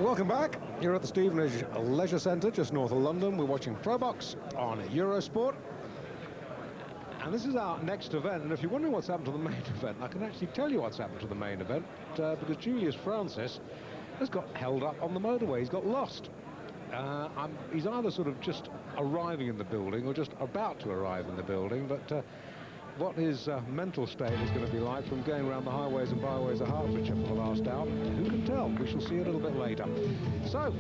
Welcome back. You're at the Stevenage Leisure Centre, just north of London. We're watching Pro Box on Eurosport. And this is our next event. And if you're wondering what's happened to the main event, I can actually tell you what's happened to the main event, because Julius Francis has got held up on the motorway. He's got lost. He's either sort of just arriving in the building or just about to arrive in the building, but what his mental state is going to be like from going around the highways and byways of Hertfordshire for the last hour, who can tell? We shall see a little bit later. So,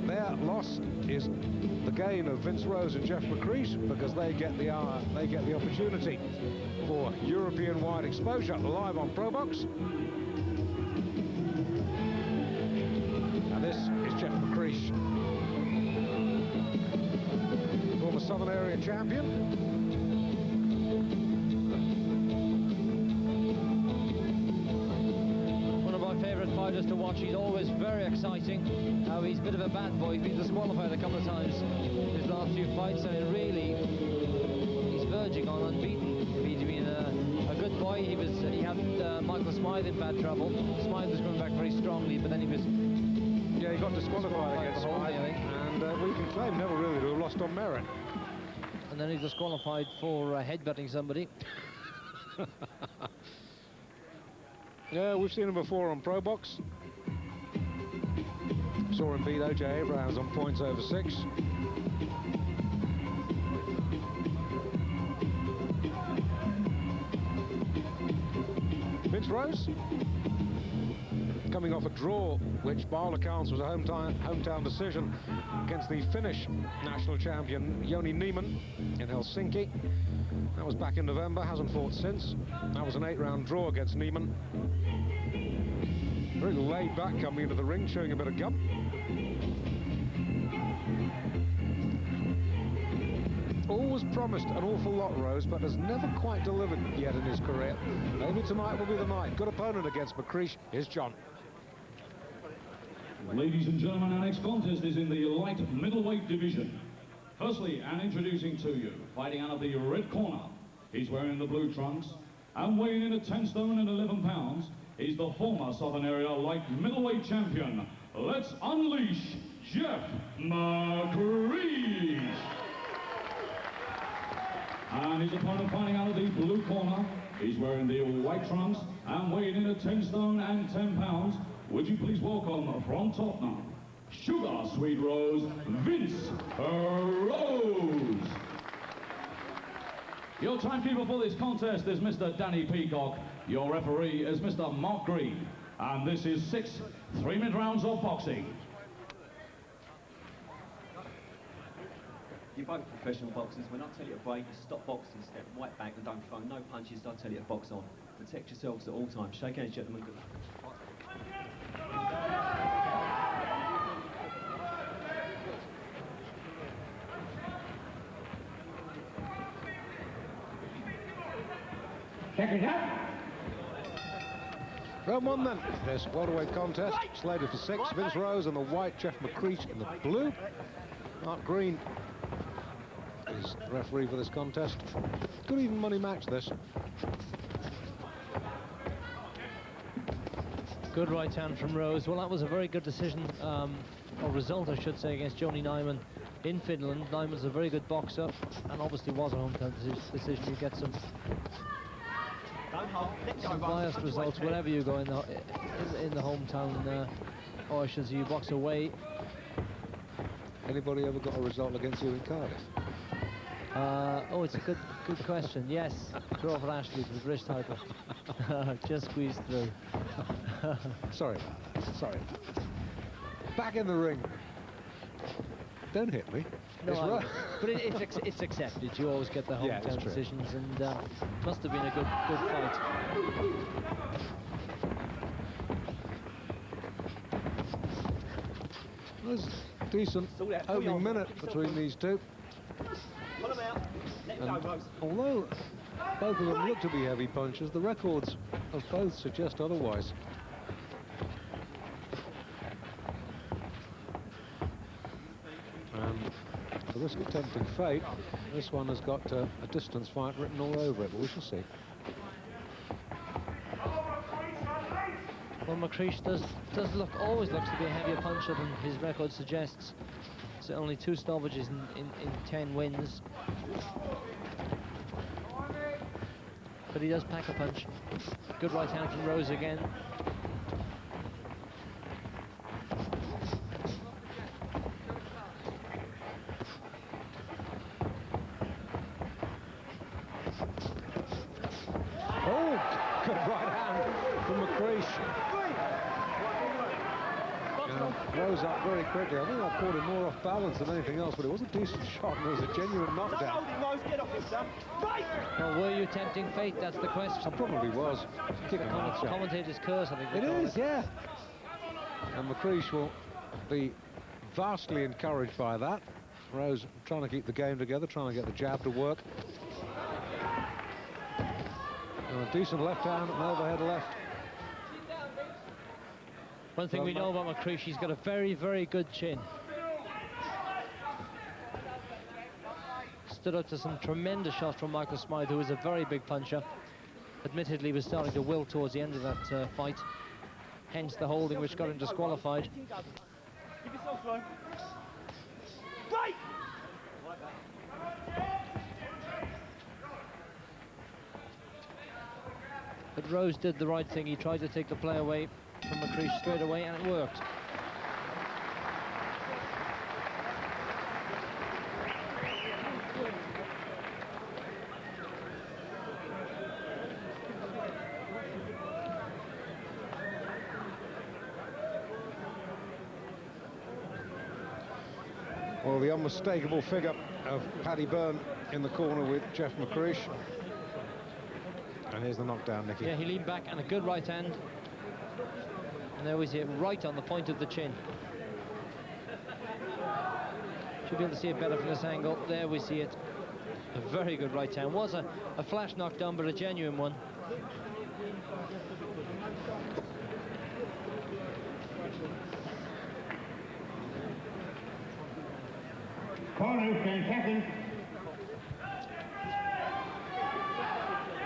their loss is the gain of Vince Rose and Geoff McCreesh, because they get the opportunity for European-wide exposure live on Pro Box. Now this is Geoff McCreesh, former Southern Area champion. Favourite fighters to watch. He's always very exciting. He's a bit of a bad boy. He's been disqualified a couple of times in his last few fights. I mean, really, he's verging on unbeaten. He's been a good boy. He had Michael Smythe in bad trouble. Smythe was coming back very strongly, but then he was... Yeah, he got disqualified against Smythe, and we can claim never really to have lost on merit. And then he's disqualified for headbutting somebody. Yeah, we've seen him before on Pro Box. Saw him beat O.J. Abrams on points over 6. Vince Rose, coming off a draw, which by all accounts was a hometown decision against the Finnish national champion Joni Niemann in Helsinki. That was back in November, hasn't fought since. That was an 8-round draw against Niemann. Very laid back coming into the ring, showing a bit of gum. Always promised an awful lot, Rose, but has never quite delivered yet in his career. Maybe tonight will be the night. Good opponent against McCreesh. Here's John. Ladies and gentlemen, our next contest is in the light middleweight division. Firstly, and introducing to you, fighting out of the red corner, he's wearing the blue trunks, and weighing in at 10 stone and 11 pounds, he's the former Southern Area light middleweight champion. Let's unleash Geoff McCreesh. And his opponent fighting out of the blue corner, he's wearing the white trunks, and weighing in at 10 stone and 10 pounds. Would you please welcome from Tottenham, Sugar Sweet Rose, Vince Rose. Your timekeeper for this contest is Mr. Danny Peacock. Your referee is Mr. Mark Green. And this is 6 3-minute rounds of boxing. You're both professional boxers. When I tell you to break, you stop boxing, step right back and don't throw no punches. I tell you to box on. Protect yourselves at all times. Shake hands, gentlemen. Good luck. Checkers up. Round 1 then. This welterweight contest slated for 6. Vince Rose in the white, Geoff McCreesh in the blue. Mark Green is the referee for this contest. Good even money match, this. Good right hand from Rose. Well, that was a very good decision, or result, I should say, against Joni Niemann in Finland. Niemann's a very good boxer, and obviously was a hometown decision. You get some biased results whenever you go in the hometown, or I should say you box away. Anybody ever got a result against you in Cardiff? Oh, it's a good question. Yes, Crawford Ashley for the British title. Just squeezed through. Sorry. Back in the ring. Don't hit me. No, but it's accepted. You always get the hometown decisions, and must have been a good fight. There's a decent opening minute between these two. And although both of them look to be heavy punchers, the records of both suggest otherwise. And at the risk of tempting fate, this one has got a distance fight written all over it, but we shall see. Well, Well, McCreesh always looks to be a heavier puncher than his record suggests. So only 2 stoppages in 10 wins. But he does pack a punch. Good right hand from Rose again. Oh, good right hand from McCreesh. Rose up very quickly. I think I caught him more off balance than anything else, but it was a decent shot and it was a genuine knockdown. Well, were you tempting fate? That's the question. I probably was. Commentator's curse, I think. It is, yeah. And McCreesh will be vastly encouraged by that. Rose trying to keep the game together, trying to get the jab to work. And a decent left hand, an overhead left. One thing we know about McCreesh, he's got a very, very good chin. Stood up to some tremendous shots from Michael Smythe, who is a very big puncher. Admittedly, was starting to wilt towards the end of that fight. Hence the holding, which got him disqualified. Give yourself slow. Right! But Rose did the right thing. He tried to take the play away from McCreesh straight away, and it worked. Well, the unmistakable figure of Paddy Byrne in the corner with Geoff McCreesh. And here's the knockdown, Nicky. Yeah, he leaned back and a good right hand. And there we see it right on the point of the chin. Should be able to see it better from this angle. There we see it. A very good right hand. Was a flash knockdown, but a genuine one. Corner, 10 seconds.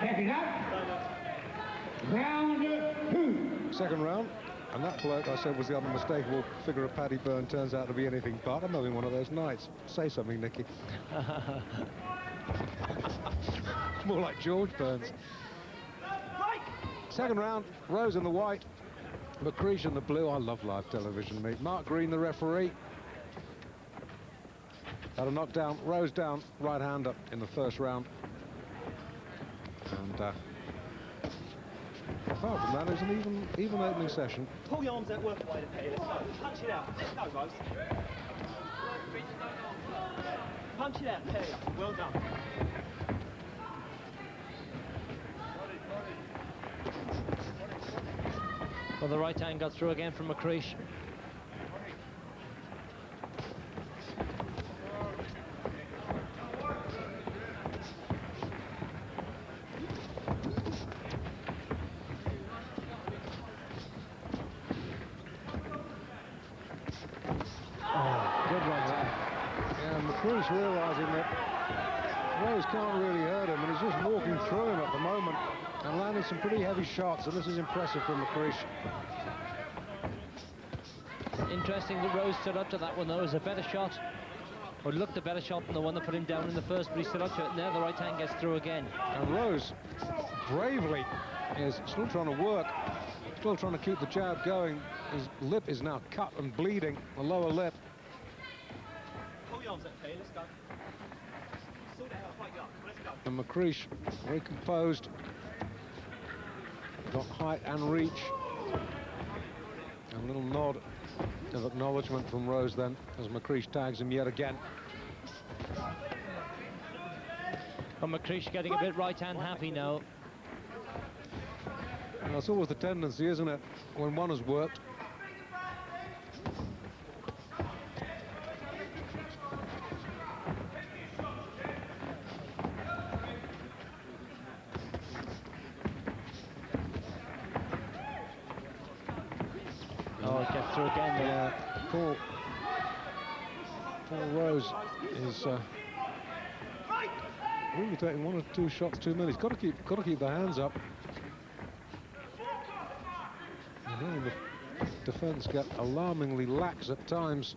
Second up. Round 2. Second round. And that bloke I said was the unmistakable figure of Paddy Byrne turns out to be anything but. I'm having one of those nights. Say something, Nicky. It's more like George Burns. Second round, Rose in the white, McCreesh in the blue. I love live television, mate. Mark Green, the referee. Had a knockdown, Rose down, right hand up in the first round. And apart from that, it was an even opening session. Pull your arms out, work away the Let's go. Punch it out. Let's go, Rose. Punch it out. There you go. Well done. Well, the right hand got through again from McCreesh. McCreesh realising that Rose can't really hurt him, and he's just walking through him at the moment and landing some pretty heavy shots, and this is impressive from McCreesh. Interesting that Rose stood up to that one, though. It was a better shot, or looked a better shot than the one that put him down in the first, but he stood up to it, and there the right hand gets through again. And Rose bravely is still trying to work, still trying to keep the jab going. His lip is now cut and bleeding, the lower lip. Let's go. Sort it out, fight you up. Let's go. And McCreesh, very composed, got height and reach. And a little nod of acknowledgement from Rose then, as McCreesh tags him yet again. And McCreesh getting a bit right hand happy now. And that's always the tendency, isn't it, when one has worked. Through again. Yeah, poor Rose is really taking 1 or 2 shots too many. He's got to keep the hands up. And And the defence get alarmingly lax at times.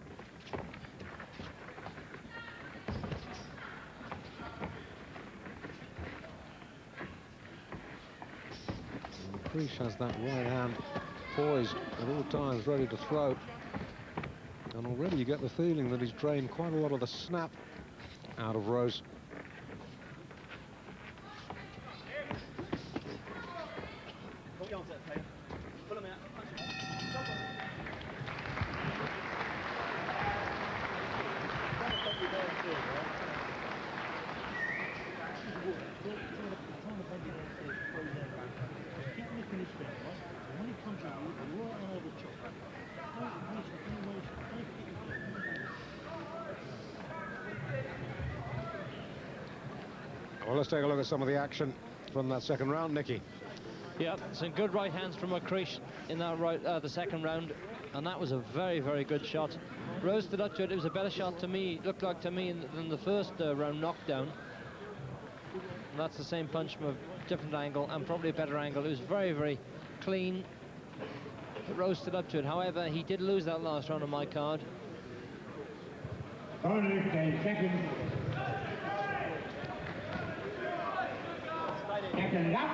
And McCreesh has that right hand poised at all times, ready to throw. And already you get the feeling that he's drained quite a lot of the snap out of Rose. Well, let's take a look at some of the action from that second round, Nicky. Yeah, some good right hands from McCreesh in that the second round, and that was a very, very good shot. Rose stood up to it. It was a better shot to me, looked like to me, than the first round knockdown. And that's the same punch from a different angle and probably a better angle. It was very, very clean. But Rose stood up to it. However, he did lose that last round on my card. Corner, 10 seconds. Second up.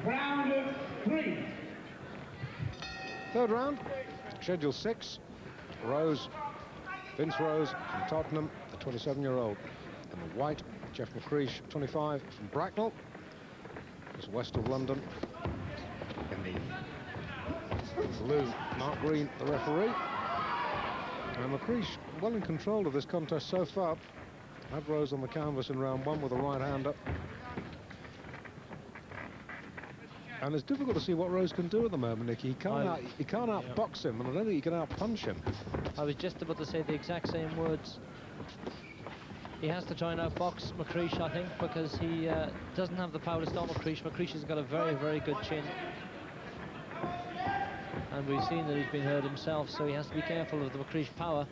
Round 3. Third round, schedule 6. Rose, Vince Rose from Tottenham, the 27-year-old. And the white, Geoff McCreesh, 25, from Bracknell, just west of London. In the blue, Mark Green, the referee. And McCreesh well in control of this contest so far. Had Rose on the canvas in round 1 with a right hand up. And it's difficult to see what Rose can do at the moment, Nicky. He can't outbox him, and I don't think he can outpunch him. I was just about to say the exact same words. He has to try and outbox McCreesh, I think, because he doesn't have the power to stop McCreesh. McCreesh has got a very, very good chin. And we've seen that he's been hurt himself, so he has to be careful of the McCreesh power.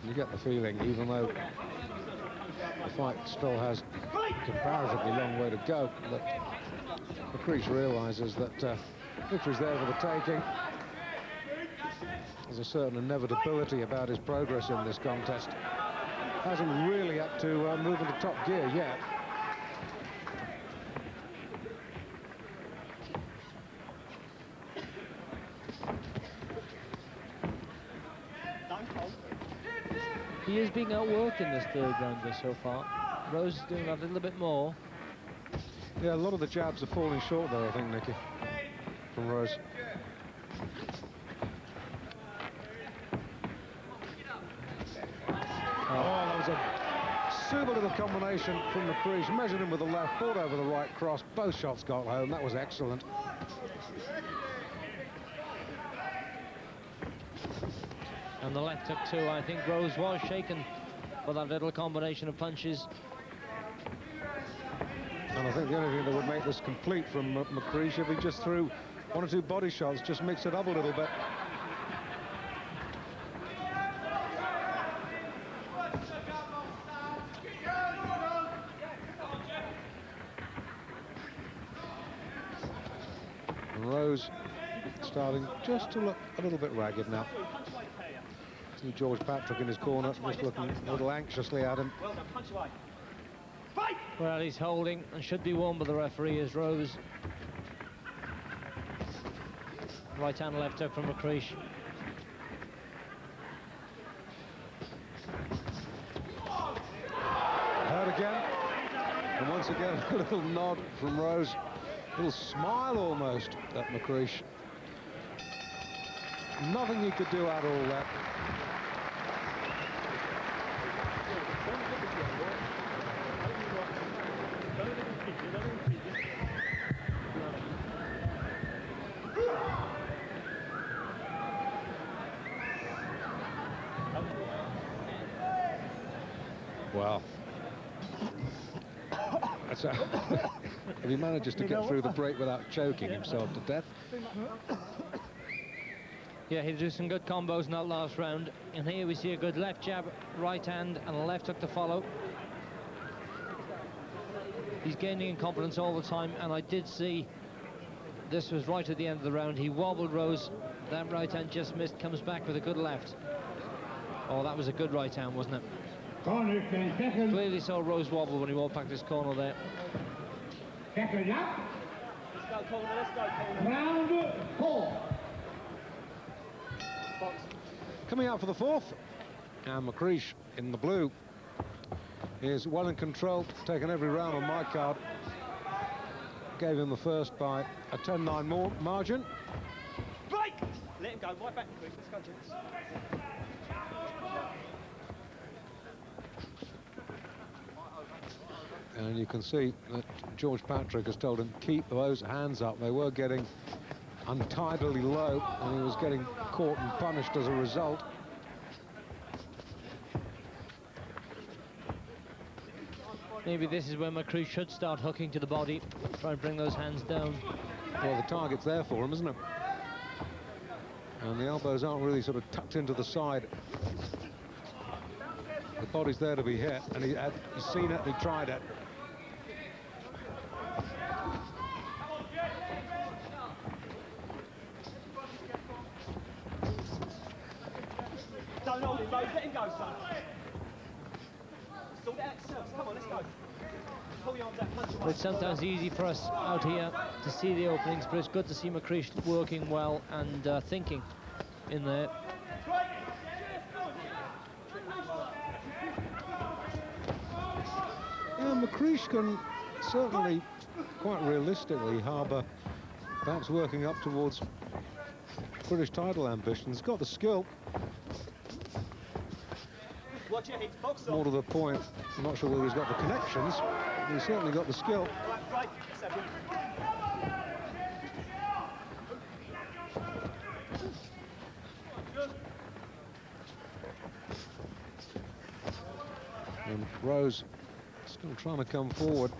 You get the feeling, even though the fight still has a comparatively long way to go, that McCreesh realises that victory's there for the taking. There's a certain inevitability about his progress in this contest. Hasn't really had to move into top gear yet. He is being outworked in this third rounder so far. Rose is doing that a little bit more. Yeah, a lot of the jabs are falling short there, I think, Nicky, from Rose. Oh, that was a super little combination from McCreesh. Measured him with the left, fought over the right cross. Both shots got home. That was excellent. And the left took 2. I think Rose was shaken for that little combination of punches. And I think the only thing that would make this complete from McCreesh, if he just threw 1 or 2 body shots, just mix it up a little bit. And Rose starting just to look a little bit ragged now. See George Patrick in his corner, just looking a little anxiously at him. Well done, punch away. Well, he's holding and should be warned by the referee as Rose. Right hand, left hook from McCreesh. Hurt again. And once again, a little nod from Rose. A little smile almost at McCreesh. Nothing he could do out of all that. Well, that's if he manages to get through the break without choking himself to death, Yeah, he'll do some good combos in that last round. And here we see a good left jab, right hand, and a left hook to follow. He's gaining in confidence all the time, and I did see this was right at the end of the round. He wobbled Rose, that right hand just missed, comes back with a good left. Oh, that was a good right hand, wasn't it? Corner, 10 seconds. Clearly saw Rose wobble when he walked back this corner there. Second up. Let's go, corner, let's go, corner. Round 4. Box. Coming out for the fourth, and McCreesh in the blue is well in control, taking every round on my card. Gave him the first by a 10-9 more margin. Right! Let him go, right back, Chris. Let's go, gents. And you can see that George Patrick has told him, keep those hands up. They were getting untidily low, and he was getting caught and punished as a result. Maybe this is where McCreesh should start hooking to the body, try and bring those hands down. Well, the target's there for him, isn't it? And the elbows aren't really sort of tucked into the side. The body's there to be hit, and he's seen it, he tried it. Don't hold him, Rose. Let him go, son. Sort it out yourselves. Come on, let's go. Pull your arms out, punch away. It's sometimes easy for us out here to see the openings, but it's good to see McCreesh working well and thinking in there. Yeah, McCreesh can certainly, quite realistically, harbour perhaps working up towards British title ambitions. He's got the skill. Watch your hips, box More on. to the point, I'm not sure whether he's got the connections, but he's certainly got the skill. Right, let's have him. And Rose still trying to come forward,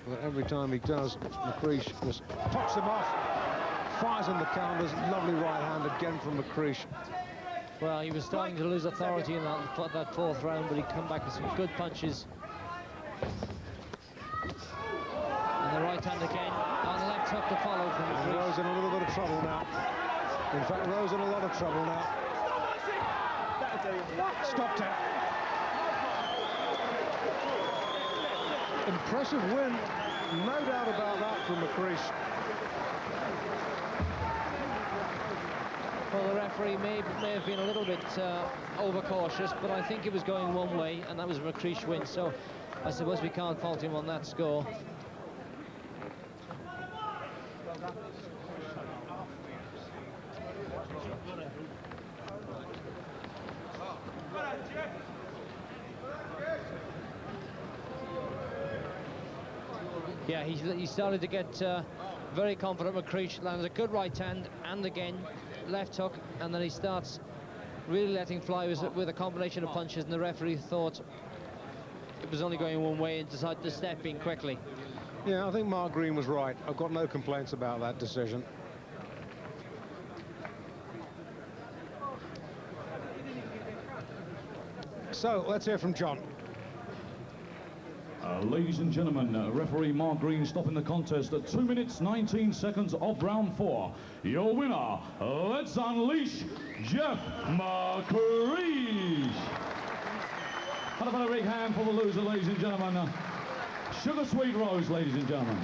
but every time he does, McCreesh just pops him off, fires in the counters. Lovely right hand again from McCreesh. Well, he was starting to lose authority in that fourth round, but he come back with some good punches. And the right hand again, and the left hook to follow from And McCreesh. Rose in a little bit of trouble now. In fact, Rose in a lot of trouble now. That'll do you. Stopped it. Impressive win, no doubt about that, from McCreesh. Well, the referee may have been a little bit overcautious, but I think it was going one way, and that was a McCreesh win, so I suppose we can't fault him on that score. Yeah, he started to get very confident. McCreesh lands a good right hand, and again left hook, and then he starts really letting fly with a combination of punches, and the referee thought it was only going one way and decided to step in quickly. Yeah, I think Mark Green was right. I've got no complaints about that decision. So, let's hear from John. Ladies and gentlemen, referee Mark Green stopping the contest at 2 minutes 19 seconds of round 4. Your winner, let's unleash Geoff McCreesh. How about a big hand for the loser, ladies and gentlemen? Sugar Sweet Rose, ladies and gentlemen.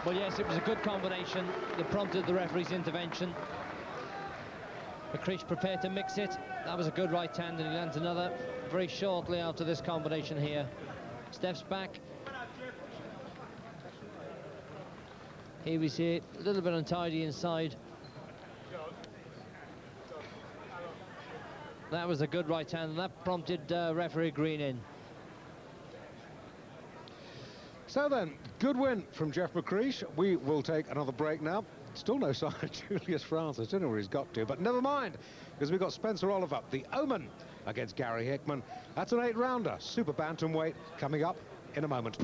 Well, yes, it was a good combination that prompted the referee's intervention. McCreesh prepared to mix it. That was a good right hand, and he lands another very shortly after this combination here. Steps back. Here we see it, a little bit untidy inside. That was a good right hand, and that prompted referee Green in. So then, good win from Geoff McCreesh. We will take another break now. Still no sign of Julius Francis. I don't know where he's got to, but never mind, because we've got Spencer Oliver, the Omen, against Gary Hickman. That's an 8-rounder, super bantamweight, coming up in a moment.